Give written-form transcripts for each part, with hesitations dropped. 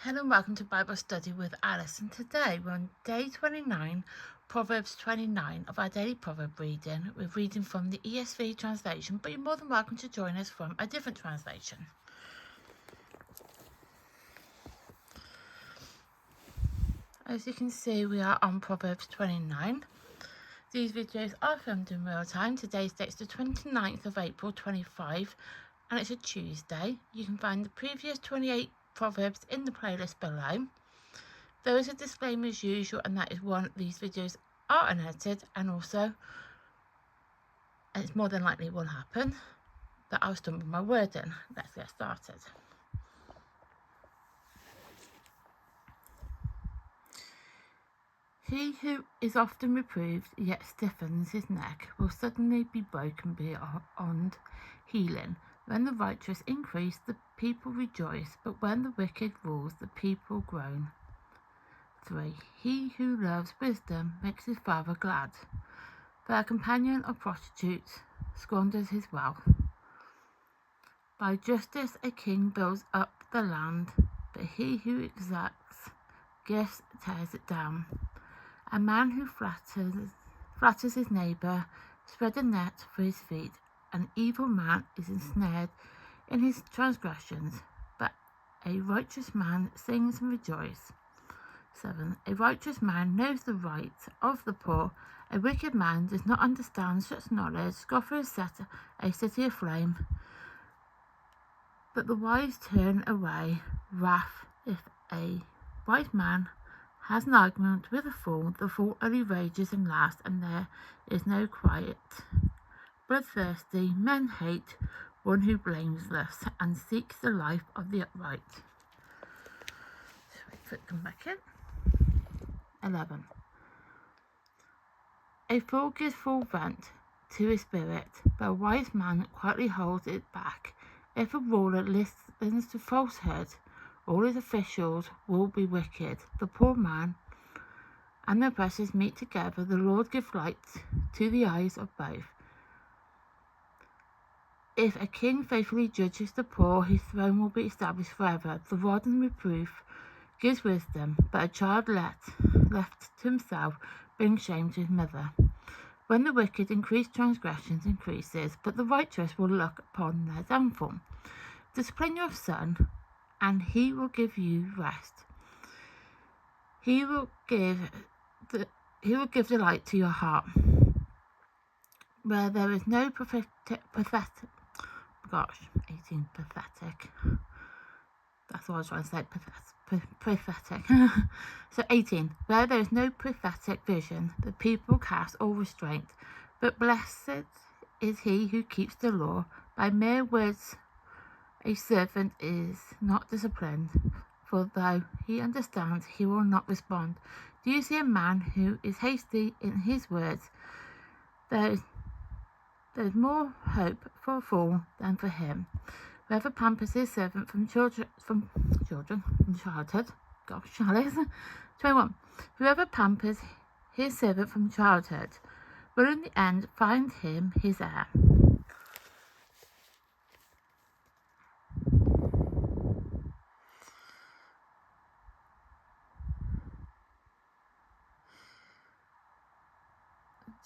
Hello and welcome to Bible Study with Alice, and today we're on day 29, Proverbs 29 of our daily proverb reading. We're reading from the ESV translation, but you're more than welcome to join us from a different translation. As you can see, we are on Proverbs 29. These videos are filmed in real time. Today's date is the 29th of April 25 and it's a Tuesday. You can find the previous 28 Proverbs in the playlist below. There is a disclaimer as usual, and that is one, these videos are unedited, and also, and it's more than likely will happen, that I'll stumble my wording. Let's get started. He who is often reproved yet stiffens his neck will suddenly be broken beyond healing. When the righteous increase, the people rejoice, but when the wicked rules, the people groan. 3. He who loves wisdom makes his father glad, but a companion of prostitutes squanders his wealth. By justice a king builds up the land, but he who exacts gifts tears it down. A man who flatters his neighbour spreads a net for his feet. An evil man is ensnared in his transgressions, but a righteous man sings and rejoices. 7. A righteous man knows the rights of the poor. A wicked man does not understand such knowledge. Scoffers set a city aflame, but the wise turn away wrath. If a wise man has an argument with a fool, the fool only rages and laughs, and there is no quiet. Bloodthirsty men hate one who blameless and seeks the life of the upright. So wait for it to come back in. 11. A fool gives full vent to his spirit, but a wise man quietly holds it back. If a ruler listens to falsehood, all his officials will be wicked. The poor man and the oppressors meet together. The Lord gives light to the eyes of both. If a king faithfully judges the poor, his throne will be established forever. The rod and reproof gives wisdom, but a child left to himself brings shame to his mother. When the wicked increase, transgressions increases, but the righteous will look upon their downfall. Discipline your son, and he will give you rest. He will give delight to your heart. Where there is no pathetic. That's what I was trying to say, pathetic. So 18. Where there is no pathetic vision, the people cast all restraint. But blessed is he who keeps the law. By mere words a servant is not disciplined, for though he understands, he will not respond. Do you see a man who is hasty in his words? There is more hope for a fool than for him. Whoever pampers his servant from childhood. Gosh, Alice. 21. Whoever pampers his servant from childhood will in the end find him his heir.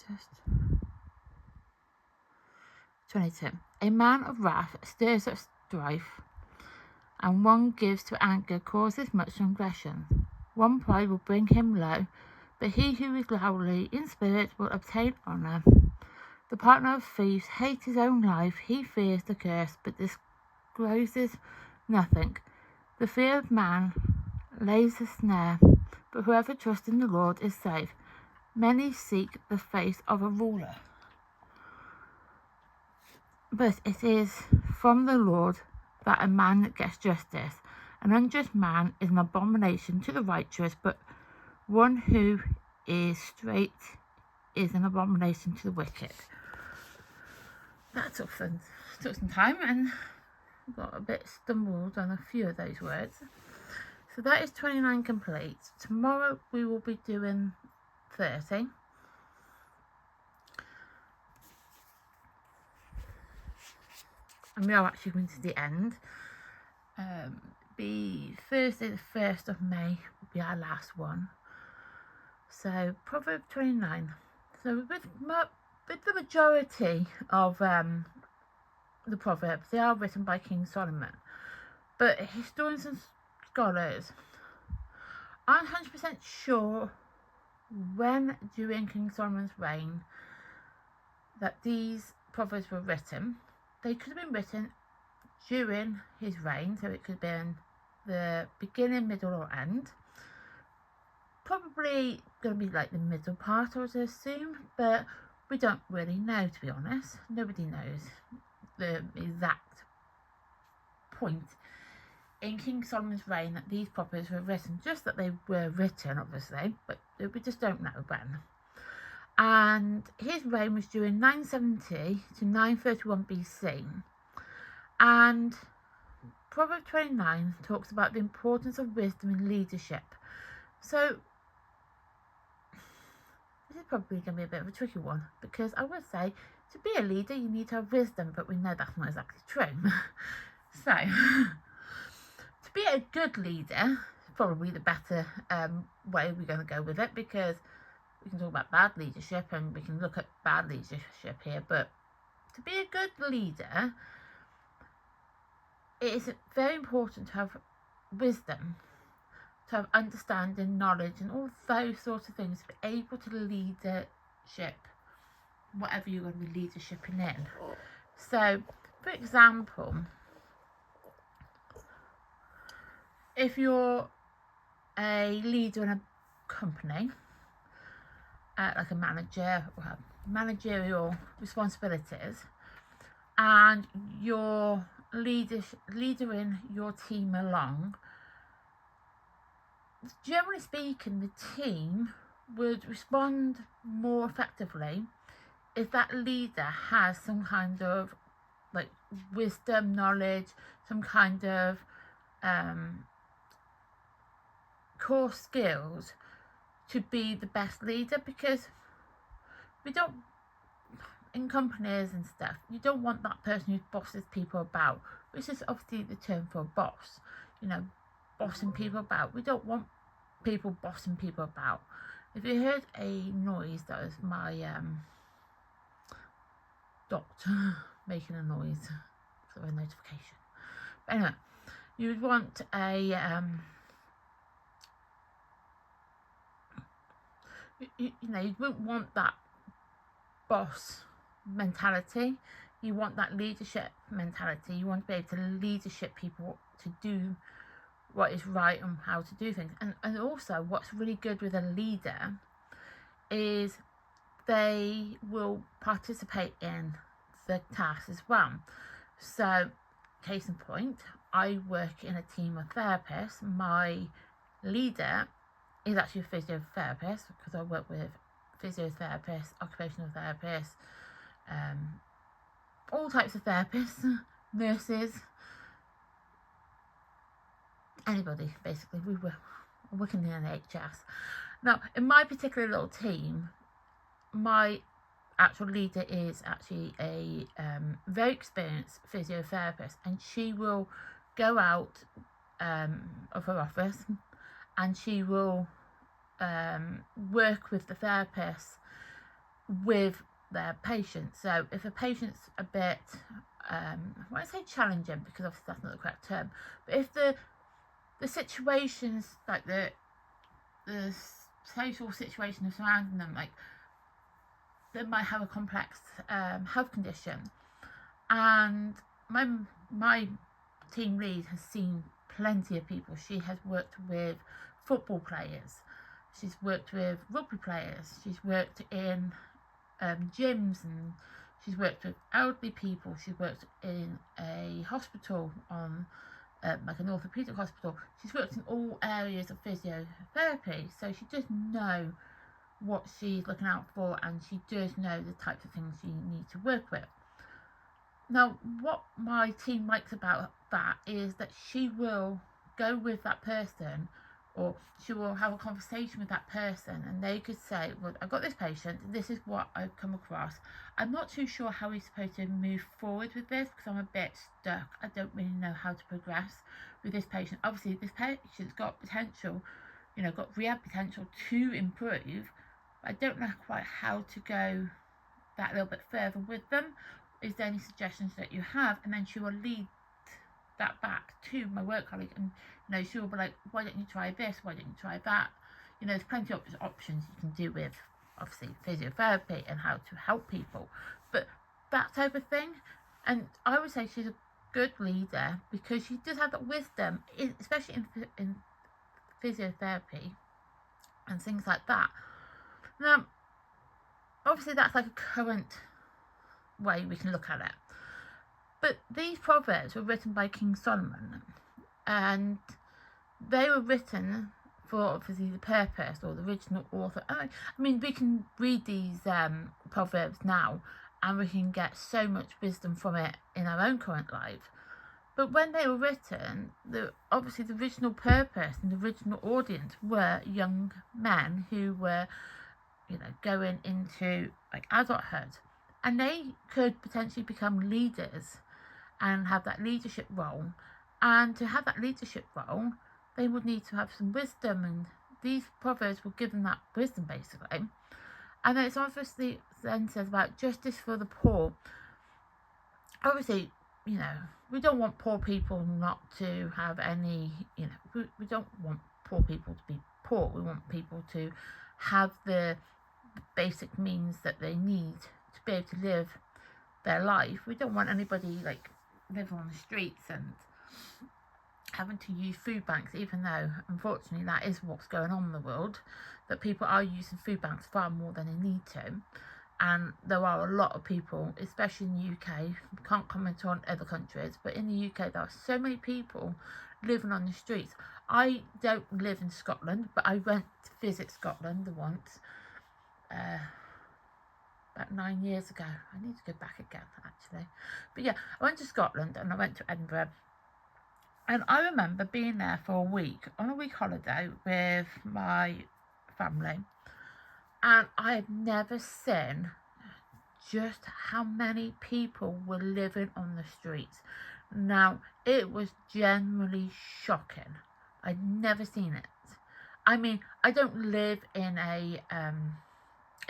Just 22. A man of wrath stirs up strife, and one gives to anger causes much transgression. One pride will bring him low, but he who is loudly in spirit will obtain honour. The partner of thieves hates his own life. He fears the curse, but discloses nothing. The fear of man lays a snare, but whoever trusts in the Lord is safe. Many seek the face of a ruler, but it is from the Lord that a man gets justice. An unjust man is an abomination to the righteous, but one who is straight is an abomination to the wicked. That took some time, and got a bit stumbled on a few of those words. So that is 29 complete. Tomorrow we will be doing 30. And we are actually going to the end. be Thursday the 1st of May, will be our last one. So Proverbs 29. So with the majority of the Proverbs, they are written by King Solomon. But historians and scholars aren't 100% sure when during King Solomon's reign that these Proverbs were written. They could have been written during his reign, so it could have been the beginning, middle or end. Probably going to be like the middle part, I would assume, but we don't really know, to be honest. Nobody knows the exact point in King Solomon's reign that these Proverbs were written. Just that they were written, obviously, but we just don't know when. And his reign was during 970 to 931 BC. And Proverbs 29 talks about the importance of wisdom in leadership. So this is probably going to be a bit of a tricky one, because I would say to be a leader you need to have wisdom, but we know that's not exactly true. So to be a good leader is probably the better way we're going to go with it, because we can talk about bad leadership and we can look at bad leadership here, but to be a good leader, it is very important to have wisdom, to have understanding, knowledge and all those sorts of things, to be able to leadership whatever you're going to be leadershiping in. So for example, if you're a leader in a company, like a manager or have managerial responsibilities, and you're leading your team along, generally speaking the team would respond more effectively if that leader has some kind of like wisdom, knowledge, some kind of core skills to be the best leader. Because we don't, in companies and stuff, you don't want that person who bosses people about, which is obviously the term for a boss, you know, bossing people about. We don't want people bossing people about. If you heard a noise, that was my doctor making a noise, so a notification. But anyway, you would want a you know, you wouldn't want that boss mentality. You want that leadership mentality. You want to be able to leadership people to do what is right and how to do things. And also what's really good with a leader is they will participate in the task as well. So case in point, I work in a team of therapists. My leader is actually a physiotherapist, because I work with physiotherapists, occupational therapists, all types of therapists, nurses, anybody basically. We were working in the NHS. Now in my particular little team, my actual leader is actually a very experienced physiotherapist, and she will go out of her office and she will work with the therapist with their patients. So if a patient's a bit I won't say challenging, because obviously that's not the correct term, but if the situations, like the social situation surrounding them, like they might have a complex health condition, and my team lead has seen plenty of people. She has worked with football players, she's worked with rugby players, she's worked in gyms, and she's worked with elderly people, she's worked in a hospital, on like an orthopedic hospital. She's worked in all areas of physiotherapy, so she does know what she's looking out for, and she does know the types of things she needs to work with. Now what my team likes about that is that she will go with that person or she will have a conversation with that person, and they could say, well, I've got this patient, this is what I've come across. I'm not too sure how we're supposed to move forward with this because I'm a bit stuck. I don't really know how to progress with this patient. Obviously, this patient's got potential, got rehab potential to improve. But I don't know quite how to go that little bit further with them. Is there any suggestions that you have? And then she will lead that back to my work colleague, and she will be like, why don't you try this, why don't you try that? There's plenty of options you can do with obviously physiotherapy and how to help people, but that type of thing. And I would say she's a good leader because she does have that wisdom, especially in physiotherapy and things like that. Now obviously that's like a current way we can look at it, but these proverbs were written by King Solomon, and they were written for obviously the purpose, or the original author. I mean, we can read these proverbs now and we can get so much wisdom from it in our own current life. But when they were written, obviously the original purpose and the original audience were young men who were, going into like adulthood, and they could potentially become leaders and have that leadership role. And to have that leadership role, they would need to have some wisdom, and these proverbs will give them that wisdom basically. And then it's obviously then says about justice for the poor. Obviously, we don't want poor people not to have any, we don't want poor people to be poor. We want people to have the basic means that they need to be able to live their life. We don't want anybody like living on the streets and having to use food banks, even though unfortunately that is what's going on in the world, that people are using food banks far more than they need to. And there are a lot of people, especially in the UK, can't comment on other countries, but in the UK there are so many people living on the streets. I don't live in Scotland, but I went to visit Scotland once about 9 years ago. I need to go back again actually, but yeah, I went to Scotland and I went to Edinburgh, and I remember being there for a week on a week holiday with my family, and I had never seen just how many people were living on the streets. Now, it was generally shocking. I'd never seen it. I mean, I don't live in a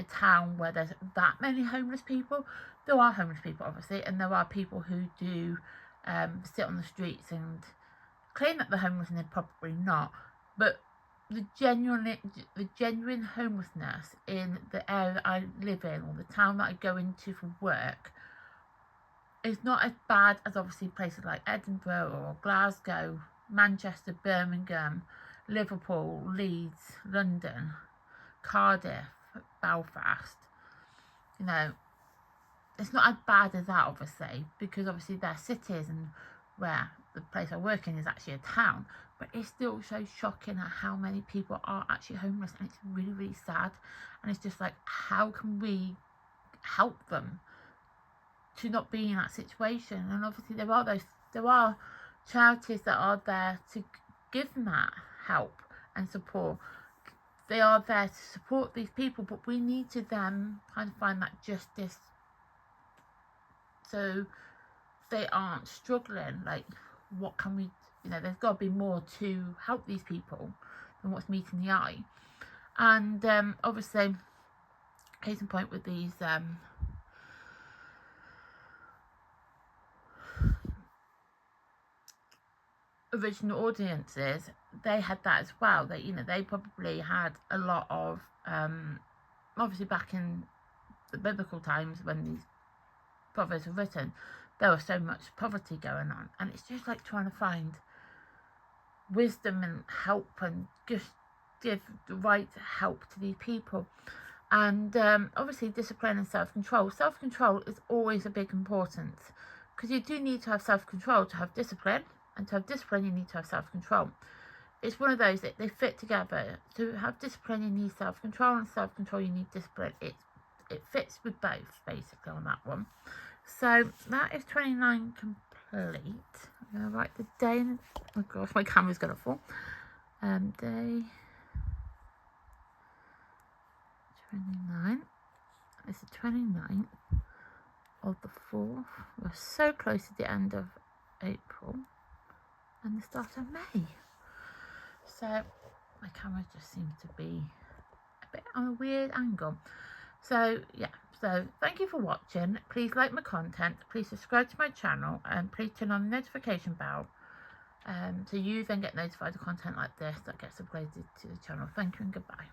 town where there's that many homeless people. There are homeless people, obviously, and there are people who do sit on the streets and claim that they're homeless, and they're probably not. But the genuine homelessness in the area that I live in, or the town that I go into for work, is not as bad as obviously places like Edinburgh or Glasgow, Manchester, Birmingham, Liverpool, Leeds, London, Cardiff, Belfast. It's not as bad as that, obviously, because obviously they're cities, and where the place I work in is actually a town. But it's still so shocking at how many people are actually homeless, and it's really, really sad. And it's just like, how can we help them to not be in that situation? And obviously there are charities that are there to give them that help and support. They are there to support these people, but we need to then kind of find that justice so they aren't struggling. Like, what can we, there's got to be more to help these people than what's meeting the eye. And obviously, case in point with these original audiences, they had that as well. They probably had a lot of obviously back in the biblical times when these proverbs were written, there was so much poverty going on, and it's just like trying to find wisdom and help and just give the right help to these people. And obviously discipline and self-control. Self-control is always a big importance, because you do need to have self-control to have discipline, and to have discipline you need to have self-control. It's one of those that they fit together. To have discipline you need self-control, and self-control you need discipline. It fits with both basically on that one. So that is 29 complete. I'm going to write the day in. Oh gosh, my camera's going to fall. Day 29. It's the 29th of the 4th. We're so close to the end of April and the start of May. So my camera just seems to be a bit on a weird angle. So yeah, so thank you for watching. Please like my content, please subscribe to my channel, and please turn on the notification bell so you then get notified of content like this that gets uploaded to the channel. Thank you and goodbye.